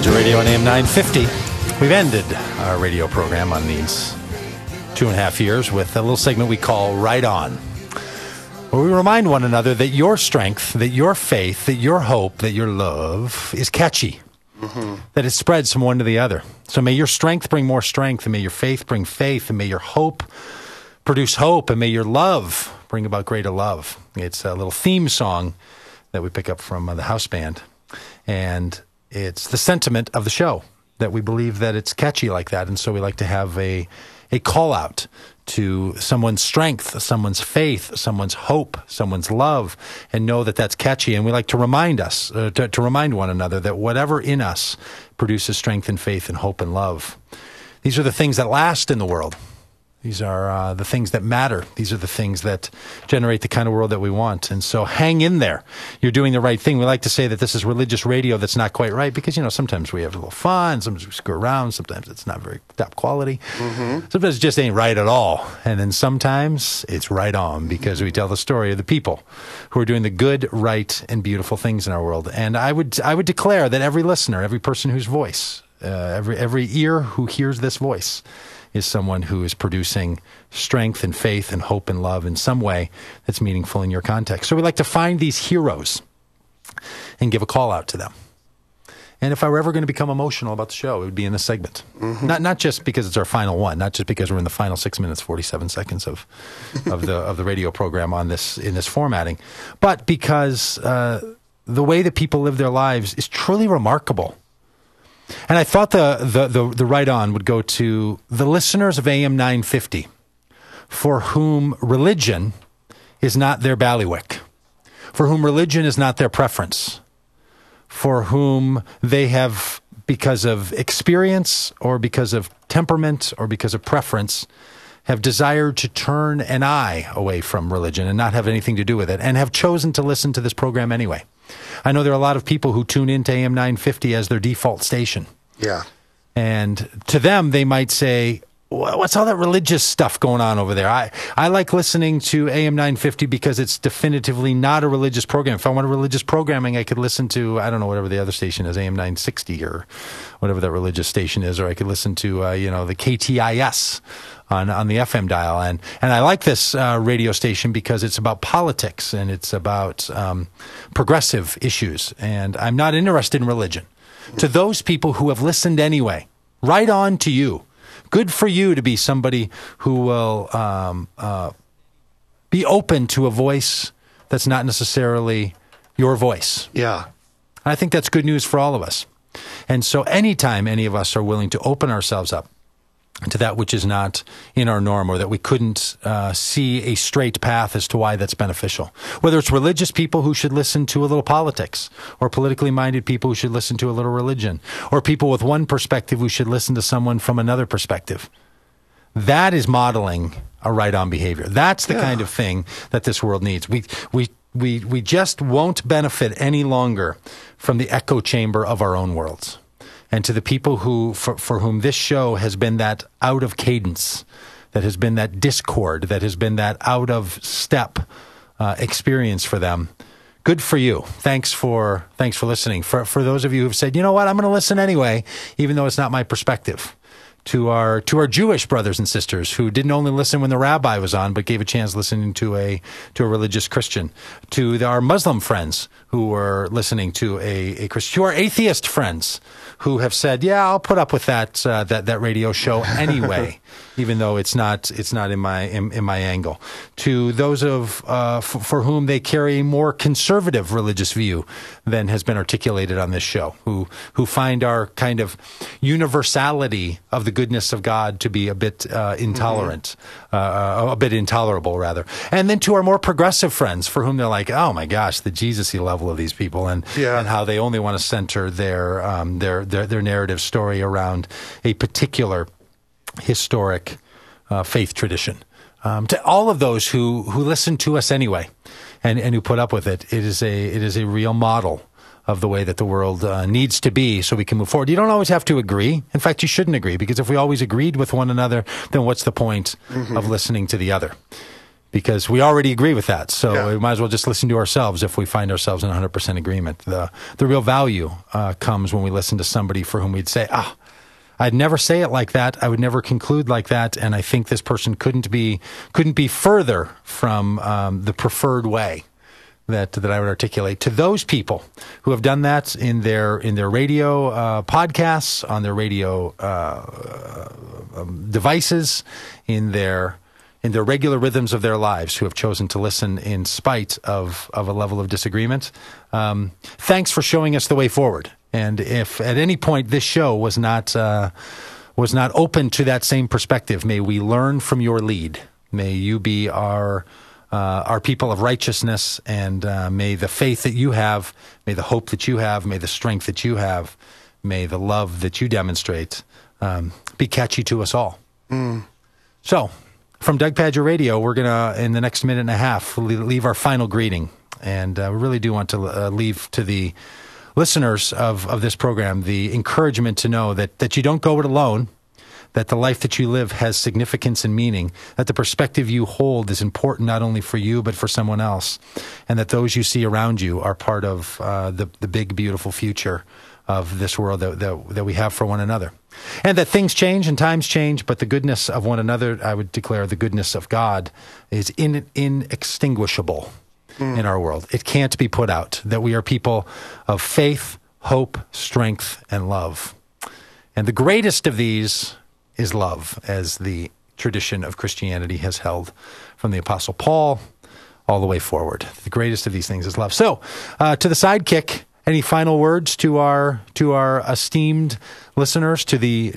Religion Radio on AM 950. We've ended our radio program on these 2.5 years with a little segment we call Right On, where we remind one another that your strength, that your faith, that your hope, that your love is catchy, that it spreads from one to the other. So may your strength bring more strength, and may your faith bring faith, and may your hope produce hope, and may your love bring about greater love. It's a little theme song that we pick up from the house band, and it's the sentiment of the show, that we believe that it's catchy like that, and so we like to have a call out to someone's strength, someone's faith, someone's hope, someone's love, and know that that's catchy. And we like to remind us, to remind one another that whatever in us produces strength and faith and hope and love. These are the things that last in the world. These are the things that matter. These are the things that generate the kind of world that we want. And so hang in there. You're doing the right thing. We like to say that this is religious radio that's not quite right because, sometimes we have a little fun. Sometimes we screw around. Sometimes it's not very top quality. Sometimes it just ain't right at all. And then sometimes it's right on because we tell the story of the people who are doing the good, right, and beautiful things in our world. And I would declare that every listener, every person whose voice, every ear who hears this voice is someone who is producing strength and faith and hope and love in some way that's meaningful in your context. So we like to find these heroes and give a call out to them. And if I were ever going to become emotional about the show, it would be in this segment. Not just because it's our final one, not just because we're in the final 6 minutes, 47 seconds of the radio program in this formatting, but because the way that people live their lives is truly remarkable. And I thought the right on would go to the listeners of AM 950, for whom religion is not their bailiwick, for whom religion is not their preference, for whom they have, because of experience or because of temperament or because of preference, have desired to turn an eye away from religion and not have anything to do with it, and have chosen to listen to this program anyway. I know there are a lot of people who tune into AM 950 as their default station. Yeah. And to them, they might say, what's all that religious stuff going on over there? I like listening to AM 950 because it's definitively not a religious program. If I want a religious programming, I could listen to, I don't know, whatever the other station is, AM 960 or whatever that religious station is, or I could listen to, the KTIS on the FM dial. And I like this radio station because it's about politics and it's about progressive issues. And I'm not interested in religion. To those people who have listened anyway, right on to you. Good for you to be somebody who will be open to a voice that's not necessarily your voice. Yeah. I think that's good news for all of us. And so anytime any of us are willing to open ourselves up to that which is not in our norm, or that we couldn't see a straight path as to why that's beneficial. Whether it's religious people who should listen to a little politics, or politically minded people who should listen to a little religion, or people with one perspective who should listen to someone from another perspective. That is modeling a right-on behavior. That's the kind of thing that this world needs. We just won't benefit any longer from the echo chamber of our own worlds. And to the people who, for whom this show has been that out of cadence, that has been that discord, that has been that out of step experience for them, good for you. Thanks for listening. For those of you who've said, you know what, I'm going to listen anyway, even though it's not my perspective. To our Jewish brothers and sisters who didn't only listen when the rabbi was on, but gave a chance listening to a religious Christian. To our Muslim friends who were listening to a Christian. To our atheist friends who have said, yeah, I'll put up with that radio show anyway, even though it's not in my angle. To those for whom they carry a more conservative religious view than has been articulated on this show, who find our kind of universality of the goodness of God to be a bit intolerant, a bit intolerable rather. And then to our more progressive friends for whom they're like, oh my gosh, the Jesus-y level of these people, and how they only want to center their narrative story around a particular historic faith tradition. To all of those who listen to us anyway and who put up with it, it is a real model of the way that the world needs to be so we can move forward. You don't always have to agree. In fact, you shouldn't agree, because if we always agreed with one another, then what's the point of listening to the other? because we already agree with that. So Yeah. we might as well just listen to ourselves if we find ourselves in 100% agreement. The real value comes when we listen to somebody for whom we'd say, I'd never say it like that. I would never conclude like that. And I think this person couldn't be further from the preferred way that I would articulate. To those people who have done that in their radio podcasts, on their radio devices, in their regular rhythms of their lives, who have chosen to listen in spite of a level of disagreement, thanks for showing us the way forward. And if at any point this show was not open to that same perspective, may we learn from your lead. May you be our people of righteousness, and may the faith that you have, may the hope that you have, may the strength that you have, may the love that you demonstrate be catchy to us all. So, from Doug Pagitt Radio, we're going to, in the next minute and a half, leave our final greeting. And we really do want to leave to the listeners of this program the encouragement to know that you don't go it alone, that the life that you live has significance and meaning, that the perspective you hold is important not only for you but for someone else, and that those you see around you are part of the big, beautiful future of this world that we have for one another. And that things change and times change, but the goodness of one another, I would declare the goodness of God, is inextinguishable in our world. It can't be put out, that we are people of faith, hope, strength, and love. And the greatest of these is love, as the tradition of Christianity has held from the Apostle Paul all the way forward. The greatest of these things is love. So, to the sidekick, any final words to our esteemed listeners, to the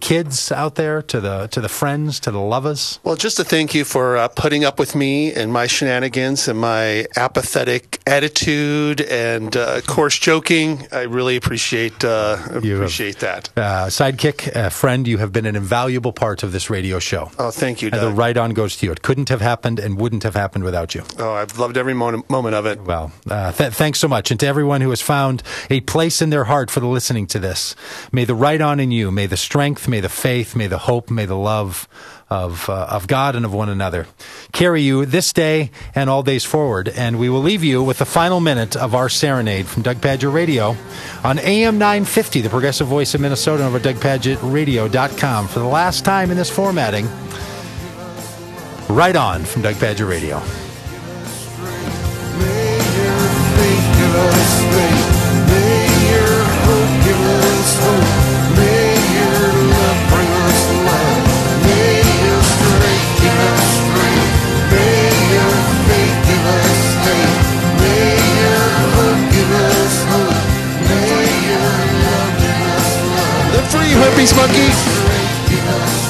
kids out there, to the friends, to the lovers? Well, just to thank you for putting up with me and my shenanigans and my apathetic attitude and coarse joking. I really appreciate that. Sidekick, friend, you have been an invaluable part of this radio show. Oh, thank you, Doug. And the right on goes to you. It couldn't have happened and wouldn't have happened without you. Oh, I've loved every moment of it. Well, thanks so much. And to everyone who has found a place in their heart for the listening to this, may the right on in you, may the strength, may the faith, may the hope, may the love of God and of one another carry you this day and all days forward. And we will leave you with the final minute of our serenade from Doug Pagitt Radio on AM 950, the progressive voice of Minnesota, over DougPagitRadio.com. For the last time in this formatting, Right On from Doug Pagitt Radio. Live free, herpes monkey.